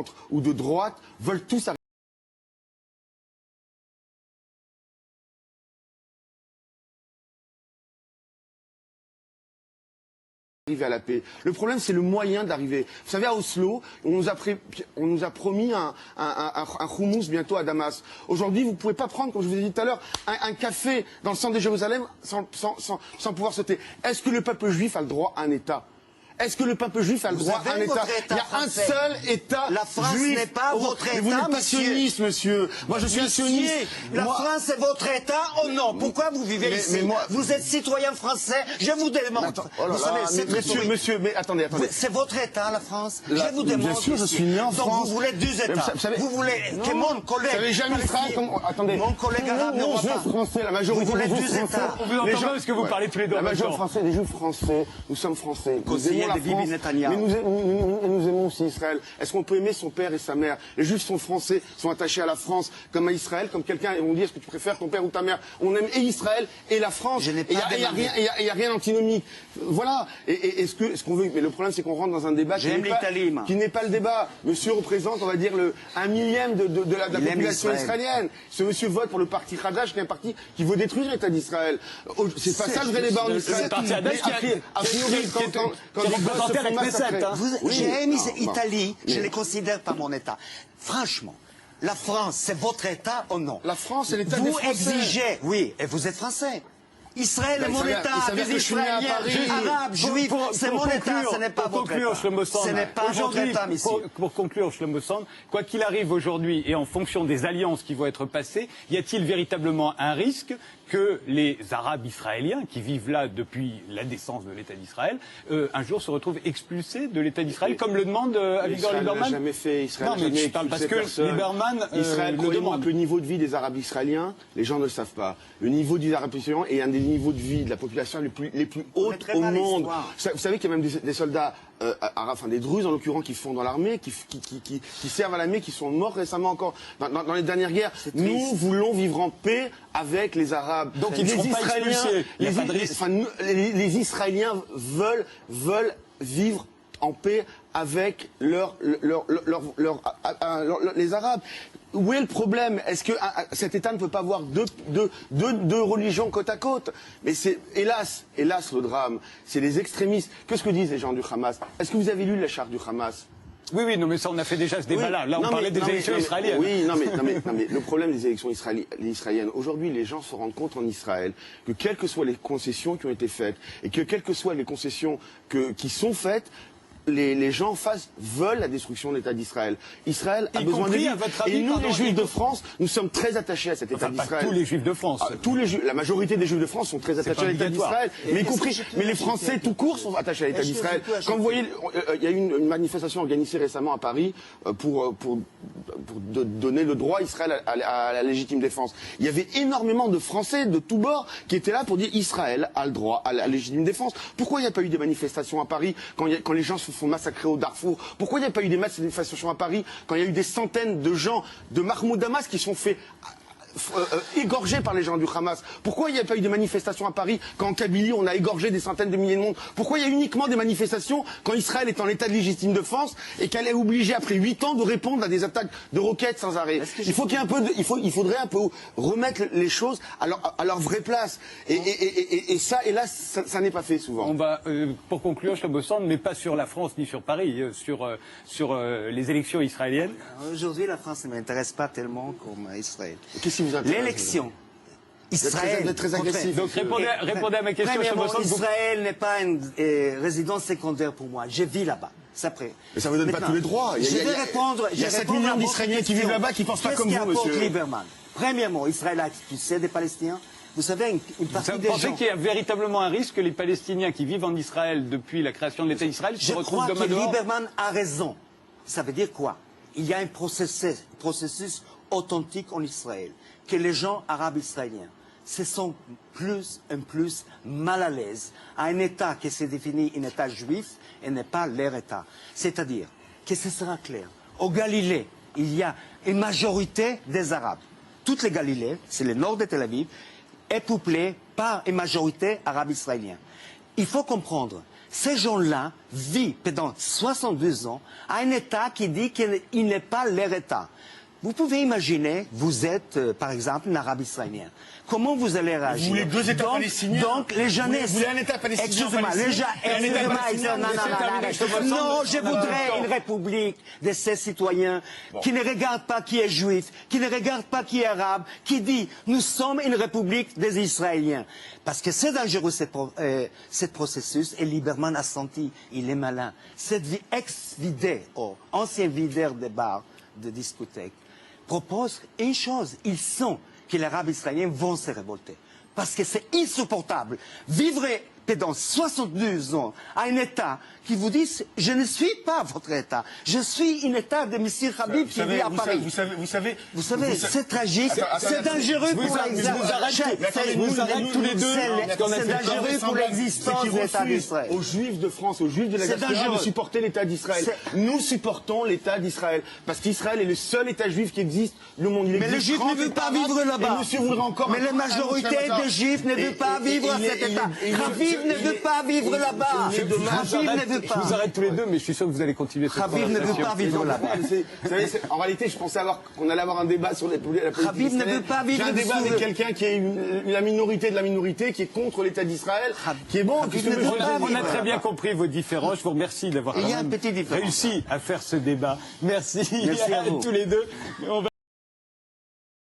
centre ou de droite veulent tous arriver à la paix. Le problème, c'est le moyen d'arriver. Vous savez, à Oslo, on nous a promis un houmous bientôt à Damas. Aujourd'hui, vous ne pouvez pas prendre, comme je vous ai dit tout à l'heure, un café dans le centre de Jérusalem sans pouvoir sauter. Est-ce que le peuple juif a le droit à un État ? Est-ce que le peuple juif a le droit à un État? Il y a un seul État juif. La France n'est pas votre État, vous n'êtes pas sioniste, monsieur. Moi, je suis un sioniste. La France est votre État? Oh non, pourquoi vous vivez ici? Vous êtes citoyen français, je vous demande. Vous savez, c'est monsieur, mais attendez. C'est votre État, la France? Je vous demande. Bien sûr, je suis né en France. Donc vous voulez deux États. Vous voulez que mon collègue. Vous savez jamais attendez. Mon collègue arabe ne voit pas. Français, la majorité vous voulez deux États. On vous entend pas parce que vous parlez tous les deux. La majorité français, les juifs français, nous sommes français. Mais nous aimons aussi Israël. Est-ce qu'on peut aimer son père et sa mère? Les Juifs sont français, sont attachés à la France comme à Israël, comme quelqu'un, et on dit est-ce que tu préfères ton père ou ta mère? On aime et Israël et la France. Il n'y a rien d'antinomique. Voilà. Et ce qu'on veut, mais le problème c'est qu'on rentre dans un débat qui n'est pas le débat. Monsieur représente, on va dire, un millième de la population israélienne. Ce monsieur vote pour le parti Hadash, qui est un parti qui veut détruire l'État d'Israël. C'est pas ça le vrai débat en Israël. J'aime l'Italie, je ne les considère pas mon État. Franchement, la France, c'est votre État ou non? La France, c'est l'État des Français. Vous exigez, oui, et vous êtes français. Israël est mon État, des Israéliens, arabes, juifs, c'est mon État, ce n'est pas votre État. Ce n'est pas votre État, monsieur. Pour conclure, Shlomo Sand, quoi qu'il arrive aujourd'hui et en fonction des alliances qui vont être passées, y a-t-il véritablement un risque que les Arabes israéliens, qui vivent là depuis la naissance de l'État d'Israël, un jour se retrouvent expulsés de l'État d'Israël, comme le demande Avigdor Lieberman? Israël n'a jamais fait. Israël non, mais je parle parce que Lieberman Israël, le demande. Le niveau de vie des Arabes israéliens, les gens ne le savent pas. Le niveau des Arabes israéliens est un des niveaux de vie de la population les plus hautes au monde. Vous savez qu'il y a même des soldats arabes, enfin des Druzes en l'occurrence, qui font dans l'armée, qui servent à l'armée, qui sont morts récemment encore dans les dernières guerres. Nous voulons vivre en paix avec les Arabes. Donc ils ne seront pas expulsés. Les Israéliens veulent vivre en paix avec les Arabes. Où est le problème? Est-ce que cet État ne peut pas avoir deux religions côte à côte? Mais c'est, hélas, le drame. C'est les extrémistes. Qu'est-ce que disent les gens du Hamas? Est-ce que vous avez lu la charte du Hamas? Oui, non, mais ça, on a fait déjà ce débat-là. Là, on parlait des élections israéliennes. Oui, non, mais le problème des élections israéliennes, aujourd'hui, les gens se rendent compte en Israël que quelles que soient les concessions qui ont été faites, et que quelles que soient les concessions qui sont faites, les gens en face veulent la destruction de l'État d'Israël. Israël a besoin de lui. Et nous, les Juifs de France, nous sommes très attachés à cet État d'Israël. Pas tous les Juifs de France. La majorité des Juifs de France sont très attachés à l'État d'Israël. Mais les Français tout court sont attachés à l'État d'Israël. Quand vous voyez, il y a eu une manifestation organisée récemment à Paris pour donner le droit à Israël à la légitime défense. Il y avait énormément de Français de tous bords qui étaient là pour dire Israël a le droit à la légitime défense. Pourquoi il n'y a pas eu des manifestations à Paris quand les gens se font massacrer au Darfour? Pourquoi il n'y a pas eu des manifestations à Paris quand il y a eu des centaines de gens de Mahmoud Hamas qui sont faits égorgés par les gens du Hamas? Pourquoi il n'y a pas eu de manifestations à Paris quand en Kabylie on a égorgé des centaines de milliers de monde? Pourquoi il y a uniquement des manifestations quand Israël est en état de légitime défense et qu'elle est obligée après 8 ans de répondre à des attaques de roquettes sans arrêt? Il faudrait un peu remettre les choses à leur vraie place. Et ça, hélas, ça n'est pas fait souvent. On va, pour conclure, Shlomo Sand, mais pas sur la France ni sur Paris, sur les élections israéliennes. Aujourd'hui, la France ne m'intéresse pas tellement comme Israël. L'élection. Israël. Vous êtes très agressif. Donc répondez à ma question. Israël n'est pas une résidence secondaire pour moi. Je vis là-bas. Mais ça ne vous donne pas tous les droits. Il y a 7 millions d'Israéliens qui vivent là-bas qui ne pensent pas comme vous, monsieur. Lieberman. Premièrement, Israël a expulsé des Palestiniens. Vous savez, une partie des gens... Vous pensez qu'il y a véritablement un risque que les Palestiniens qui vivent en Israël depuis la création de l'État d'Israël se retrouvent demain dehors? Je crois que Lieberman a raison. Ça veut dire quoi? Il y a un processus authentique en Israël, que les gens arabes israéliens se sont plus en plus mal à l'aise à un État qui se définit un État juif et n'est pas leur État. C'est-à-dire que ce sera clair. Au Galilée, il y a une majorité des Arabes. Toutes les Galilées, c'est le nord de Tel Aviv, est peuplée par une majorité arabe israélienne. Il faut comprendre Ces gens-là vivent pendant 62 ans à un État qui dit qu'il n'est pas leur État. Vous pouvez imaginer, vous êtes, par exemple, un arabe israélien. Comment vous allez réagir? Vous voulez deux États palestiniens? Donc, les jeunesses... Vous voulez un État palestinien? Excusez-moi, non, je voudrais une république de ces citoyens qui ne regardent pas qui est juif, qui ne regardent pas qui est arabe, qui dit « Nous sommes une république des Israéliens ». Parce que c'est dangereux, ce processus, et Lieberman a senti, il est malin. Cette ex-videur, ancien videur de bars, de discothèques, propose une chose. Ils sentent que les Arabes israéliens vont se révolter. Parce que c'est insupportable. Vivre pendant 62 ans à un État qui vous dit « Je ne suis pas votre État. Je suis un État de M. Habib qui vit à Paris. » Vous savez, c'est tragique, c'est dangereux pour l'existence de l'État d'Israël. Aux Juifs de France, aux Juifs de la diaspora de supporter l'État d'Israël. Nous supportons l'État d'Israël. Parce qu'Israël est le seul État juif qui existe au monde. Mais les Juifs ne veulent pas vivre là-bas. Mais la majorité des Juifs ne veulent pas vivre à cet État. Habib ne veut pas vivre là-bas. Je vous arrête tous les deux, mais je suis sûr que vous allez continuer cette Habib ne veut pas vivre là-bas. En réalité, je pensais qu'on allait avoir un débat sur la politique Habib ne veut pas vivre. J'ai un débat avec quelqu'un qui est la minorité de la minorité, qui est contre l'État d'Israël, qui est bon. On a très bien compris vos différences. Je vous remercie d'avoir réussi à faire ce débat. Merci à tous les deux.